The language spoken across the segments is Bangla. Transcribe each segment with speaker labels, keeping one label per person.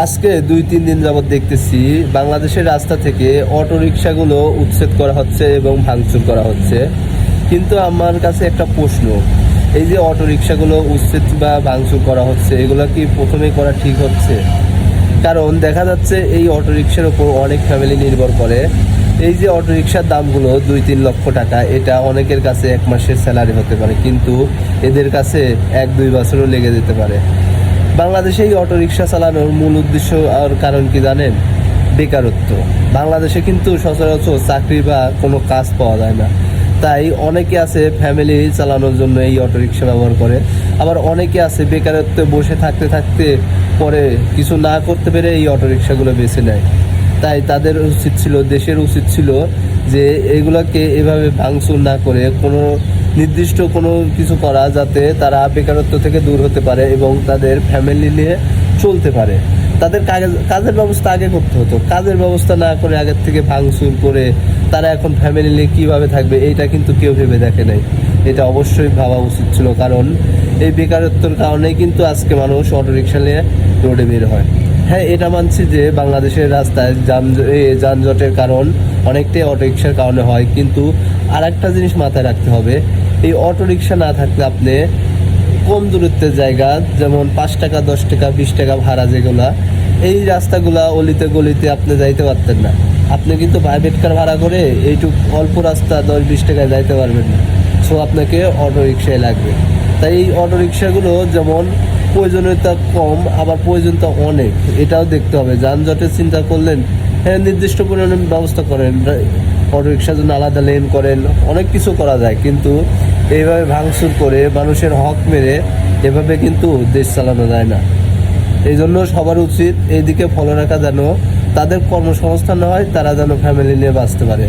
Speaker 1: আজকে 2-3 দিন যাবত দেখতেছি বাংলাদেশের রাস্তা থেকে অটো রিক্সাগুলো উচ্ছেদ করা হচ্ছে এবং ভাঙচুর করা হচ্ছে। কিন্তু আমার কাছে একটা প্রশ্ন, এই যে অটো রিক্সাগুলো উচ্ছেদ বা ভাঙচুর করা হচ্ছে, এগুলো কি প্রথমেই করা ঠিক হচ্ছে? কারণ দেখা যাচ্ছে এই অটো রিক্সার উপর অনেক ফ্যামিলি নির্ভর করে। এই যে অটো রিক্সার দামগুলো 2-3 লক্ষ টাকা, এটা অনেকের কাছে 1 মাসের স্যালারি হতে পারে, কিন্তু এদের কাছে 1-2 বছরও লেগে যেতে পারে। বাংলাদেশে এই অটো রিক্সা চালানোর মূল উদ্দেশ্য আর কারণ কি জানেন? বেকারত্ব। বাংলাদেশে কিন্তু সচরাচর চাকরি বা কোনো কাজ পাওয়া যায় না, তাই অনেকে আছে ফ্যামিলি চালানোর জন্য এই অটো রিক্সা ব্যবহার করে। আবার অনেকে আছে বেকারত্বে বসে থাকতে থাকতে পরে কিছু না করতে পেরে এই অটো রিক্সাগুলো বেছে নেয়। তাই তাদের উচিত ছিল, দেশের উচিত ছিল যে এগুলোকে এভাবে ভাঙচুর না করে কোনো নির্দিষ্ট কোনো কিছু করা, যাতে তারা বেকারত্ব থেকে দূর হতে পারে এবং তাদের ফ্যামিলি নিয়ে চলতে পারে। তাদের কাজের ব্যবস্থা আগে করতে হতো, কাজের ব্যবস্থা না করে আগের থেকে ভাঙচুর করে তারা এখন ফ্যামিলি নিয়ে কীভাবে থাকবে, এইটা কিন্তু কেউ ভেবে দেখে নাই। এটা অবশ্যই ভাবা উচিত ছিল, কারণ এই বেকারত্বের কারণেই কিন্তু আজকে মানুষ অটোরিকশা নিয়ে রোডে বের হয়। হ্যাঁ, এটা মানছি যে বাংলাদেশের রাস্তায় যানজটের কারণ অনেকটাই অটোরিকশার কারণে হয়, কিন্তু আর একটা জিনিস মাথায় রাখতে হবে, এই অটোরিকশা না থাকলে আপনি কম দূরত্বের জায়গা, যেমন 5 টাকা 10 টাকা 20 টাকা ভাড়া যেগুলা, এই রাস্তাগুলা অলিতে গলিতে আপনি যাইতে পারতেন না। আপনি কিন্তু প্রাইভেট কার ভাড়া করে এইটুকু অল্প রাস্তা 10-20 টাকায় যাইতে পারবেন না। সো আপনাকে অটো রিক্সায় লাগবে। তাই এই অটো রিক্সাগুলো যেমন প্রয়োজনীয়তা কম, আবার প্রয়োজনীয়তা অনেক, এটাও দেখতে হবে। যানজটের চিন্তা করলেন, হ্যাঁ নির্দিষ্ট পরিমাণে ব্যবস্থা করেন, অটো রিক্সার জন্য আলাদা লেন করেন, অনেক কিছু করা যায়, কিন্তু এইভাবে ভাঙচুর করে মানুষের হক মেরে এভাবে কিন্তু দেশ চালানো যায় না। এই জন্য সবার উচিত এইদিকে ফলো রাখা, যেন তাদের কর্মসংস্থান হয়, তারা যেন ফ্যামিলি নিয়ে বাঁচতে পারে।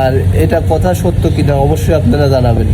Speaker 1: আর এটা কথা সত্য কিনা অবশ্যই আপনারা জানাবেন।